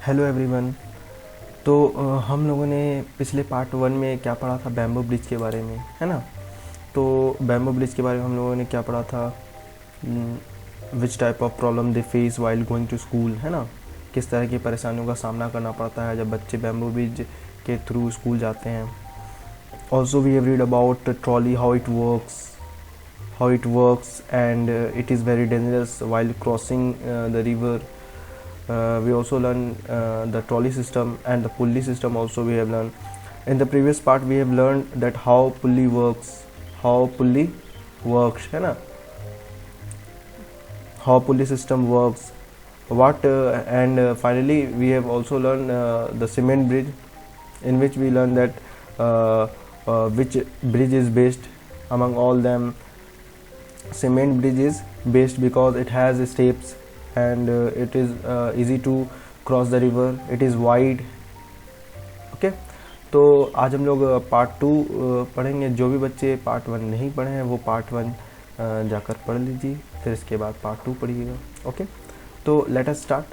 Hello everyone. तो हम लोगों ने पिछले पार्ट वन में क्या पढ़ा था, बैम्बू ब्रिज के बारे में, है ना। तो बैम्बू ब्रिज के बारे में हम लोगों ने क्या पढ़ा था, which type of problem they face while going to school, है ना। किस तरह की परेशानियों का सामना करना पड़ता है जब बच्चे बैम्बू ब्रिज के थ्रू स्कूल जाते हैं। Also we have read about trolley, how it works and it is very dangerous while crossing the river. We also learn the trolley system and the pulley system also we have learned. In the previous part we have learned that how pulley works, है ना, how pulley system works, what and finally we have also learned the cement bridge, in which we learn that which bridge is best among all them. Cement bridge is best because it has steps and it is easy to cross the river, it is wide. Okay, तो आज हम लोग part two पढ़ेंगे। जो भी बच्चे part one नहीं पढ़े हैं वो पार्ट वन जाकर पढ़ लीजिए, फिर इसके बाद पार्ट टू पढ़िएगा। ओके, तो लेट अस स्टार्ट।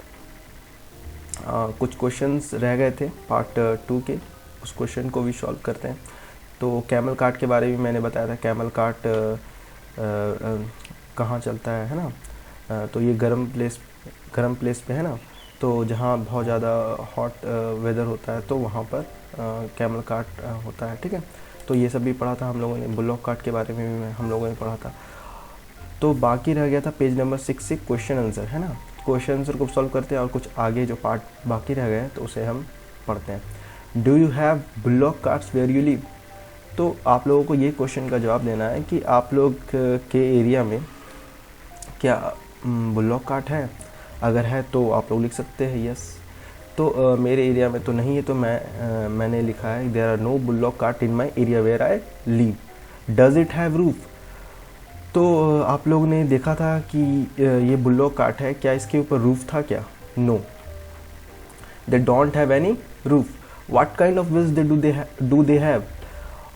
कुछ क्वेश्चंस रह गए थे पार्ट टू के, उस क्वेश्चन को भी सॉल्व करते हैं। तो कैमल कार्ट के बारे में मैंने बताया था, कैमल कार्ट कहाँ चलता है ना। तो ये गर्म प्लेस पे है ना, तो जहाँ बहुत ज़्यादा हॉट वेदर होता है तो वहाँ पर कैमल कार्ट होता है, ठीक है। तो ये सब भी पढ़ा था हम लोगों ने। बुलॉक कार्ट के बारे में भी हम लोगों ने पढ़ा था। तो बाकी रह गया था पेज नंबर 6 से क्वेश्चन आंसर, है ना। क्वेश्चन आंसर को सॉल्व करते हैं और कुछ आगे जो पार्ट बाकी रह गए तो उसे हम पढ़ते हैं। Do you have bullock carts where you live? तो आप लोगों को ये क्वेश्चन का जवाब देना है कि आप लोग के एरिया में क्या बुलॉक कार्ट है। अगर है तो आप लोग लिख सकते हैं यस। तो मेरे एरिया में तो नहीं है, तो मैंने लिखा है there are no bullock cart in my area where I live. Does it have roof? तो आप लोग ने देखा था कि ये बुलॉक कार्ट है, क्या इसके ऊपर रूफ था क्या? No, they don't have any roof. What kind of wheels do they have?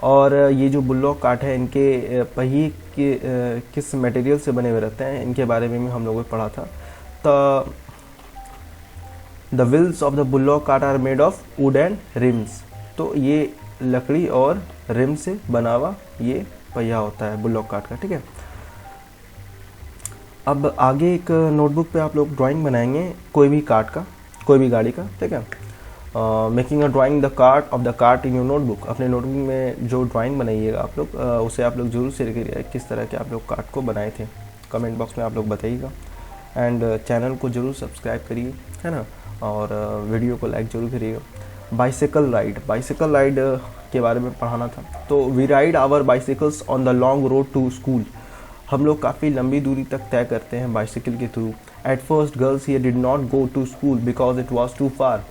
और ये जो बुलॉक कार्ट है इनके पहिए के किस मटेरियल से बने हुए रहते हैं, इनके बारे में भी हम लोगों ने पढ़ा था। तो the wheels of the bullock cart are made of wood and rims. तो ये लकड़ी और रिम से बना हुआ ये पहिया होता है बुलॉक कार्ट का, ठीक है। अब आगे एक नोटबुक पे आप लोग ड्राइंग बनाएंगे कोई भी कार्ट का, कोई भी गाड़ी का, ठीक है। Making a drawing the cart of the cart in your notebook. अपने नोटबुक में जो ड्राइंग बनाइएगा आप लोग उसे आप लोग जरूर शेयर करिएगा किस तरह के आप लोग कार्ट को बनाए थे। कमेंट बॉक्स में आप लोग बताइएगा एंड चैनल को जरूर सब्सक्राइब करिए, है ना, और वीडियो को लाइक जरूर करिएगा। बाइसिकल राइड के बारे में पढ़ाना था। तो we ride our bicycles on the long road to school. हम लोग काफ़ी लंबी दूरी तक तय करते हैं बाइसिकल के through. At first girls here did not go to school because it was too far.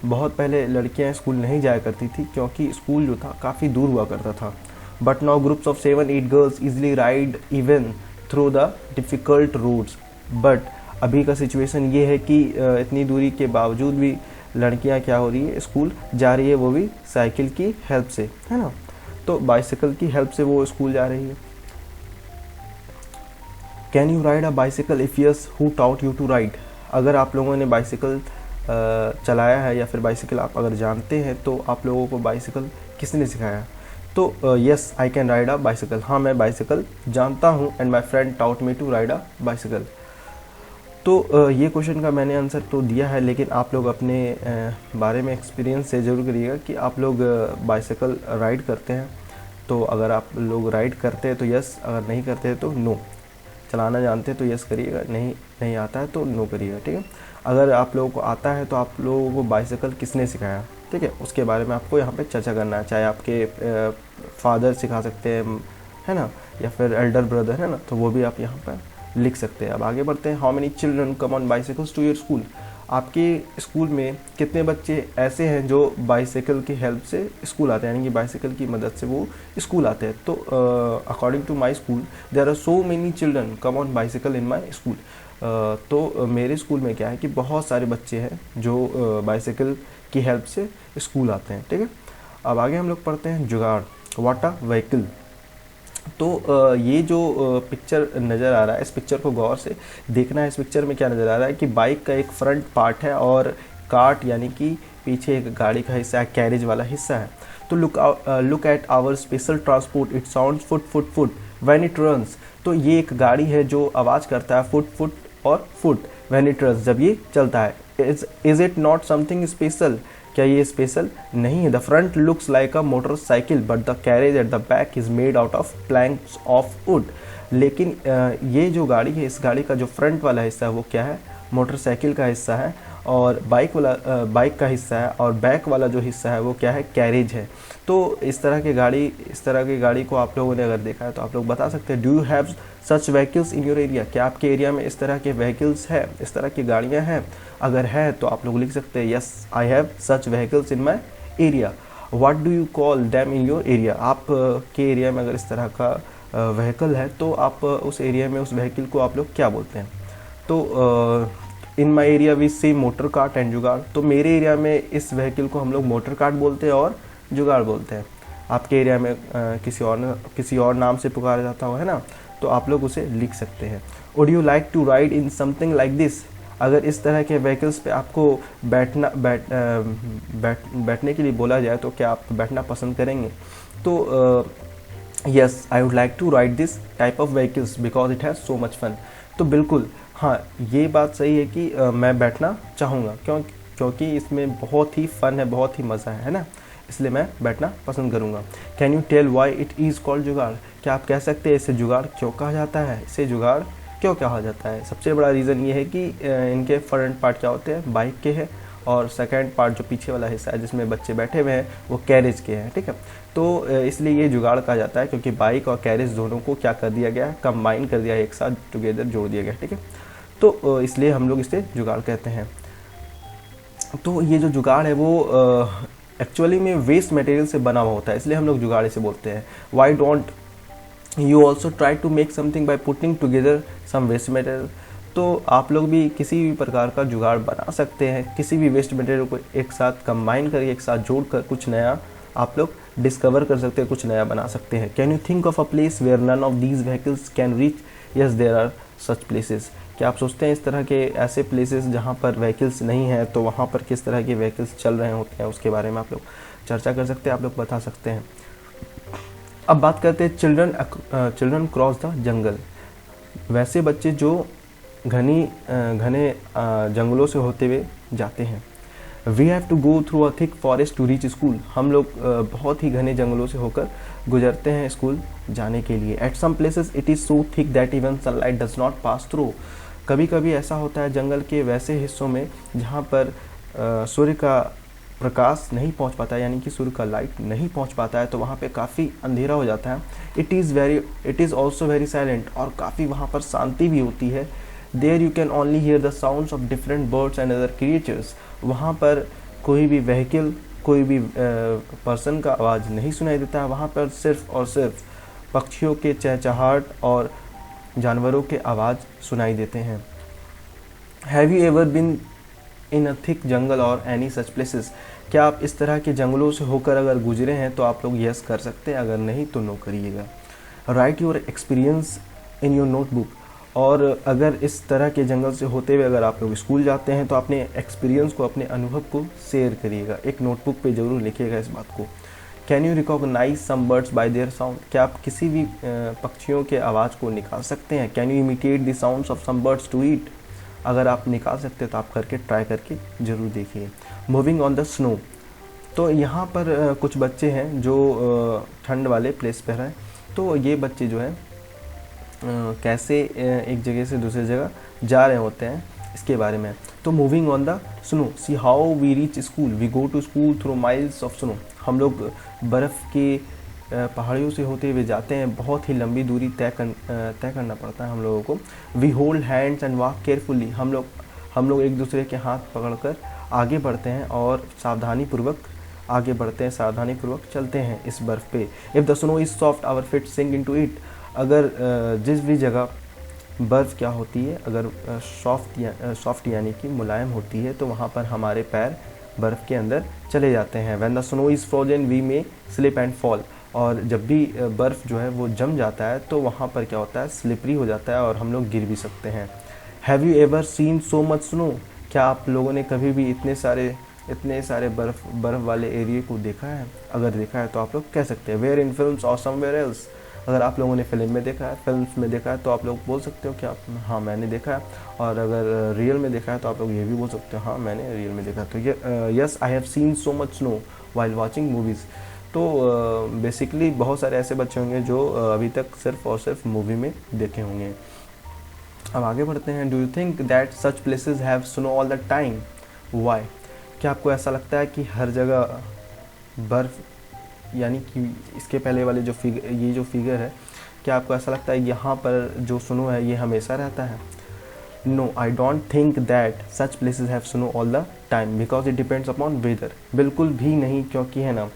बहुत पहले लड़कियां स्कूल नहीं जाया करती थी क्योंकि स्कूल जो था काफ़ी दूर हुआ करता था। But now groups of 7-8 girls easily ride even through the difficult roads. But अभी का सिचुएशन ये है कि इतनी दूरी के बावजूद भी लड़कियां क्या हो रही है, स्कूल जा रही है, वो भी साइकिल की हेल्प से, है ना। तो बाइसिकल की हेल्प से वो स्कूल जा रही है। Can you ride a bicycle? If yes, who taught you to ride? अगर आप लोगों ने बाइसिकल चलाया है या फिर बाइसिकल आप अगर जानते हैं तो आप लोगों को बाइसिकल किसने सिखाया? तो yes, I can ride a bicycle. हाँ, मैं बाइसिकल जानता हूँ and my friend taught me to ride a bicycle. तो ये क्वेश्चन का मैंने आंसर तो दिया है, लेकिन आप लोग अपने बारे में एक्सपीरियंस से ज़रूर करिएगा कि आप लोग बाइसिकल राइड करते हैं। तो अगर आप लोग राइड करते हैं तो यस, अगर नहीं करते हैं तो नो। चलाना जानते हैं तो यस करिएगा, नहीं आता है तो नो करिएगा, ठीक है। अगर आप लोगों को आता है तो आप लोगों को बाइसिकल किसने सिखाया, ठीक है, उसके बारे में आपको यहाँ पे चर्चा करना है। चाहे आपके फादर सिखा सकते हैं, है ना, या फिर एल्डर ब्रदर, है ना, तो वो भी आप यहाँ पर लिख सकते हैं। अब आगे बढ़ते हैं। How many children come on bicycles to your school? आपके स्कूल में कितने बच्चे ऐसे हैं जो बाइसिकल की हेल्प से स्कूल आते हैं, यानी कि बाइसिकल की मदद से वो स्कूल आते हैं? तो according to my school there are so many children come on bicycle in my school. तो मेरे स्कूल में क्या है कि बहुत सारे बच्चे हैं जो बाइसिकल की हेल्प से स्कूल आते हैं, ठीक है। अब आगे हम लोग पढ़ते हैं जुगाड़। What a vehicle? तो ये जो पिक्चर नज़र आ रहा है, इस पिक्चर को गौर से देखना है। इस पिक्चर में क्या नज़र आ रहा है कि बाइक का एक फ्रंट पार्ट है और कार्ट यानी कि पीछे एक गाड़ी का हिस्सा है, कैरेज वाला हिस्सा है। तो look at our special transport, it sounds फुट फुट फुट व्हेन इट रन्स। तो ये एक गाड़ी है जो आवाज़ करता है फुट फुट और फुट व्हेन इट रन्स, जब ये चलता है। Is it not something special, क्या ये स्पेशल नहीं है? The front looks like a motorcycle but the carriage at the back is made out of planks of wood. लेकिन ये जो गाड़ी है, इस गाड़ी का जो फ्रंट वाला हिस्सा है वो क्या है? मोटरसाइकिल का हिस्सा है, और बाइक का हिस्सा है, और बैक वाला जो हिस्सा है वो क्या है? कैरेज है। तो इस तरह की गाड़ी को आप लोगों ने अगर देखा है तो आप लोग बता सकते हैं, do you have such vehicles in your area, क्या आपके एरिया में इस तरह के व्हीकल्स है, इस तरह की गाड़ियाँ हैं? अगर है तो आप लोग लिख सकते हैं, yes I have such vehicles in my area. What do you call them in your area, आप के एरिया में अगर इस तरह का व्हीकल है तो आप उस एरिया में उस व्हीकल को आप लोग क्या बोलते हैं? तो इन माई एरिया वी से मोटर कार्ट एंड जुगाड़। तो मेरे एरिया में इस व्हीकल को हम लोग मोटर कार्ट बोलते हैं और जुगाड़ बोलते हैं। आपके एरिया में किसी और नाम से पुकारा जाता हो, है ना, तो आप लोग उसे लिख सकते हैं। Would you like to ride in something like this, अगर इस तरह के व्हीकल्स पे आपको बैठने के लिए बोला जाए तो क्या आप बैठना पसंद करेंगे? तो yes I would like to ride this type of vehicles because it has so much fun. तो बिल्कुल हाँ, ये बात सही है कि मैं बैठना चाहूँगा, क्योंकि इसमें बहुत ही फ़न है, बहुत ही मज़ा है ना, इसलिए मैं बैठना पसंद करूँगा। Can you tell why it is called jugaad, क्या आप कह सकते हैं इसे जुगाड़ क्यों कहा जाता है? इसे जुगाड़ क्यों कहा जाता है? सबसे बड़ा रीज़न ये है कि इनके फ्रंट पार्ट क्या होते हैं? बाइक के हैं, और सेकंड पार्ट जो पीछे वाला हिस्सा है जिसमें बच्चे बैठे हुए हैं वो कैरेज के हैं, ठीक है। तो इसलिए ये जुगाड़ कहा जाता है, क्योंकि बाइक और कैरेज दोनों को क्या कर दिया गया है? कंबाइन कर दिया है, एक साथ टुगेदर जोड़ दिया गया, ठीक है। तो इसलिए हम लोग इसे जुगाड़ कहते हैं। तो ये जो जुगाड़ है वो एक्चुअली में वेस्ट मटेरियल से बना हुआ होता है, इसलिए हम लोग जुगाड़ इसे बोलते हैं। Why don't you also try to make something by putting together some waste material, तो आप लोग भी किसी भी प्रकार का जुगाड़ बना सकते हैं, किसी भी वेस्ट मटेरियल को एक साथ कंबाइन करके, एक साथ जोड़कर कुछ नया आप लोग डिस्कवर कर सकते हैं, कुछ नया बना सकते हैं। Can you think of a place where none of these vehicles can reach, yes there are such places, क्या आप सोचते हैं इस तरह के ऐसे प्लेसेस जहाँ पर व्हीकल्स नहीं है तो वहाँ पर किस तरह के व्हीकल्स चल रहे होते हैं, उसके बारे में आप लोग चर्चा कर सकते हैं, आप लोग बता सकते हैं। अब बात करते हैं चिल्ड्रन क्रॉस द जंगल, वैसे बच्चे जो घने जंगलों से होते हुए जाते हैं। We have to go through a thick forest to reach school, हम लोग बहुत ही घने जंगलों से होकर गुजरते हैं स्कूल जाने के लिए। At some places it is so thick that even sunlight does not pass through, कभी कभी ऐसा होता है जंगल के वैसे हिस्सों में जहाँ पर सूर्य का प्रकाश नहीं पहुँच पाता, यानी कि सूर्य का लाइट नहीं पहुँच पाता है, तो वहाँ पे काफ़ी अंधेरा हो जाता है। It is also very silent, और काफ़ी वहाँ पर शांति भी होती है। There you can only hear the sounds of different birds and other creatures, वहाँ पर कोई भी व्हीकल, कोई भी पर्सन का आवाज़ नहीं सुनाई देता है, वहाँ पर सिर्फ और सिर्फ पक्षियों के चहचहाट और जानवरों के आवाज़ सुनाई देते हैं। Have you ever been in a thick jungle or any such places, क्या आप इस तरह के जंगलों से होकर अगर गुजरे हैं तो आप लोग यस कर सकते हैं, अगर नहीं तो नो करिएगा। Right your experience in your notebook, और अगर इस तरह के जंगल से होते हुए अगर आप लोग स्कूल जाते हैं तो अपने एक्सपीरियंस को, अपने अनुभव को शेयर करिएगा, एक नोटबुक पे ज़रूर लिखिएगा इस बात को। Can you recognise some birds by their sound, क्या आप किसी भी पक्षियों के आवाज़ को निकाल सकते हैं? Can you imitate the sounds of some birds to eat, अगर आप निकाल सकते हैं तो आप करके ट्राई करके ज़रूर देखिए। मूविंग ऑन द स्नो, तो यहाँ पर कुछ बच्चे हैं जो ठंड वाले प्लेस पर हैं, तो ये बच्चे जो है कैसे एक जगह से दूसरी जगह जा रहे होते हैं इसके बारे में। तो moving on the snow, see how we reach school, we go to school through miles of snow, हम लोग बर्फ़ की पहाड़ियों से होते हुए जाते हैं, बहुत ही लंबी दूरी तय करना पड़ता है हम लोगों को। We hold hands and walk carefully, हम लोग एक दूसरे के हाथ पकड़कर आगे बढ़ते हैं और सावधानीपूर्वक आगे बढ़ते हैं, सावधानीपूर्वक चलते हैं इस बर्फ़ पे। If the snow is soft our feet sink into it, अगर जिस भी जगह बर्फ़ क्या होती है, अगर सॉफ्ट यानी कि मुलायम होती है, तो वहाँ पर हमारे पैर बर्फ़ के अंदर चले जाते हैं। When the snow is frozen we may slip and fall, और जब भी बर्फ़ जो है वो जम जाता है तो वहाँ पर क्या होता है, स्लिपरी हो जाता है और हम लोग गिर भी सकते हैं। Have you ever seen so much snow, क्या आप लोगों ने कभी भी इतने सारे बर्फ़ वाले एरिया को देखा है? अगर देखा है तो आप लोग कह सकते हैं वेयर इन फिल्म्स और समवेयर एल्स। अगर आप लोगों ने फिल्म में देखा है, फिल्म्स में देखा है, तो आप लोग बोल सकते हो कि आप हाँ मैंने देखा है। और अगर रियल में देखा है तो आप लोग ये भी बोल सकते हो हाँ मैंने रियल में देखा है। तो ये yes I have seen so much snow while watching movies. तो बेसिकली बहुत सारे ऐसे बच्चे होंगे जो अभी तक सिर्फ और सिर्फ मूवी में देखे होंगे। अब आगे बढ़ते हैं। Do you think that such places have snow all the time? Why? क्या आपको ऐसा लगता है कि हर जगह बर्फ़, यानी कि इसके पहले वाले जो फिगर है, क्या आपको ऐसा लगता है यहाँ पर जो स्नो है ये हमेशा रहता है? No I don't think that such places have snow all the time because it depends upon weather. बिल्कुल भी नहीं, क्योंकि है ना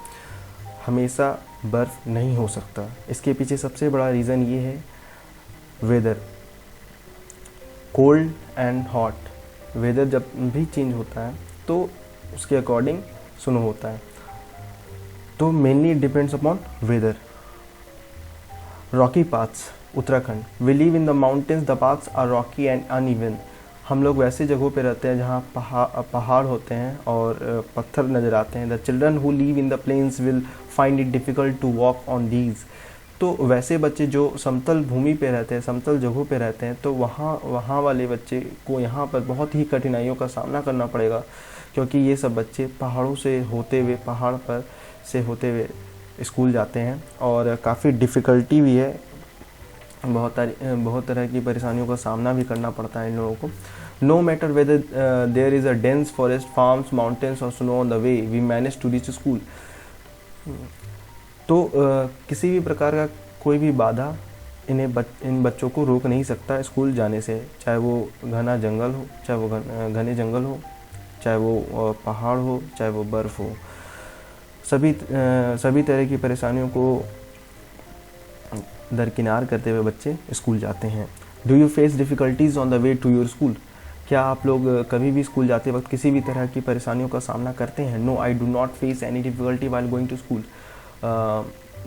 हमेशा बर्फ़ नहीं हो सकता। इसके पीछे सबसे बड़ा रीज़न ये है weather. Cold and hot weather जब भी चेंज होता है तो उसके अकॉर्डिंग स्नो होता है। तो mainly it depends upon weather. Rocky paths, Uttarakhand. We live in the mountains, the paths are rocky and uneven. हम लोग वैसे जगहों पे रहते हैं जहाँ पहाड़ होते हैं और पत्थर नज़र आते हैं। The children who live in the plains will find it difficult to walk on these. तो वैसे बच्चे जो समतल भूमि पे रहते हैं, समतल जगहों पे रहते हैं, तो वहाँ वाले बच्चे को यहाँ पर बहुत ही कठिनाइयों का सामना करना पड़ेगा, क्योंकि ये सब बच्चे पहाड़ों से होते हुए, पहाड़ पर से होते हुए स्कूल जाते हैं और काफ़ी डिफ़िकल्टी भी है। बहुत तरह की परेशानियों का सामना भी करना पड़ता है इन लोगों को। No matter whether there is a dense forest, farms, mountains और snow on the way, we manage to reach school. तो किसी भी प्रकार का कोई भी बाधा इन बच्चों को रोक नहीं सकता स्कूल जाने से, चाहे वो घना जंगल हो, चाहे वो घने जंगल हो, चाहे वो पहाड़ हो, चाहे वो बर्फ़ हो। सभी तरह की परेशानियों को दरकिनार करते हुए बच्चे स्कूल जाते हैं। Do you face difficulties on the way to your school? क्या आप लोग कभी भी स्कूल जाते वक्त किसी भी तरह की परेशानियों का सामना करते हैं? No I do not face any difficulty while going to school.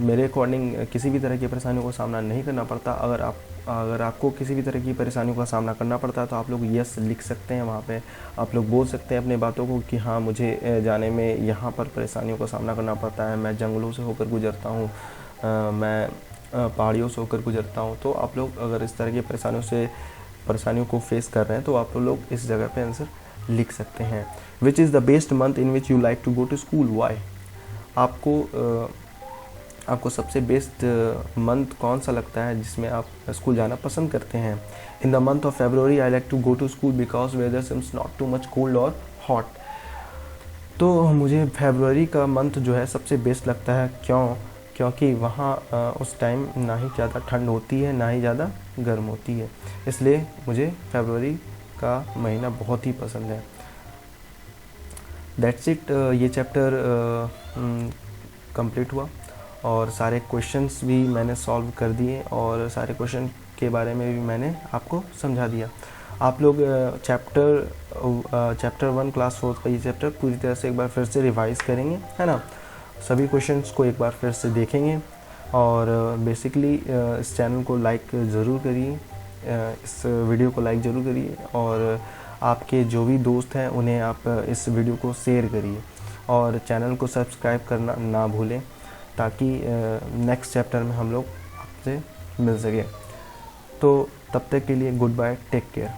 मेरे अकॉर्डिंग किसी भी तरह की परेशानियों का सामना नहीं करना पड़ता। अगर आपको किसी भी तरह की परेशानियों का सामना करना पड़ता है तो आप लोग यस लिख सकते हैं। वहाँ पे आप लोग बोल सकते हैं अपने बातों को कि हाँ मुझे जाने में यहाँ पर परेशानियों का सामना करना पड़ता है, मैं जंगलों से होकर गुजरता हूँ, मैं पहाड़ियों से होकर गुजरता हूँ। तो आप लोग अगर इस तरह की परेशानियों को फेस कर रहे हैं तो आप लोग इस जगह पे आंसर लिख सकते हैं। Which is the best month in which you like to go to school? Why? आपको सबसे बेस्ट मंथ कौन सा लगता है जिसमें आप स्कूल जाना पसंद करते हैं? In the month of February I like to go to school because weather seems not too much cold और हॉट। तो मुझे फेब्रुवरी का मंथ जो है सबसे बेस्ट लगता है। क्योंकि वहाँ उस टाइम ना ही ज़्यादा ठंड होती है ना ही ज़्यादा गर्म होती है, इसलिए मुझे फेब्रुवरी का महीना बहुत ही पसंद है। That's it. ये चैप्टर कंप्लीट हुआ और सारे क्वेश्चंस भी मैंने सॉल्व कर दिए और सारे क्वेश्चन के बारे में भी मैंने आपको समझा दिया। आप लोग चैप्टर 1 क्लास 4 का ये चैप्टर पूरी तरह से एक बार फिर से रिवाइज़ करेंगे, है ना। सभी क्वेश्चंस को एक बार फिर से देखेंगे और बेसिकली इस चैनल को लाइक ज़रूर करिए, इस वीडियो को लाइक ज़रूर करिए और आपके जो भी दोस्त हैं उन्हें आप इस वीडियो को शेयर करिए और चैनल को सब्सक्राइब करना ना भूलें, ताकि नेक्स्ट चैप्टर में हम लोग आपसे मिल सकें। तो तब तक के लिए गुड बाय, टेक केयर।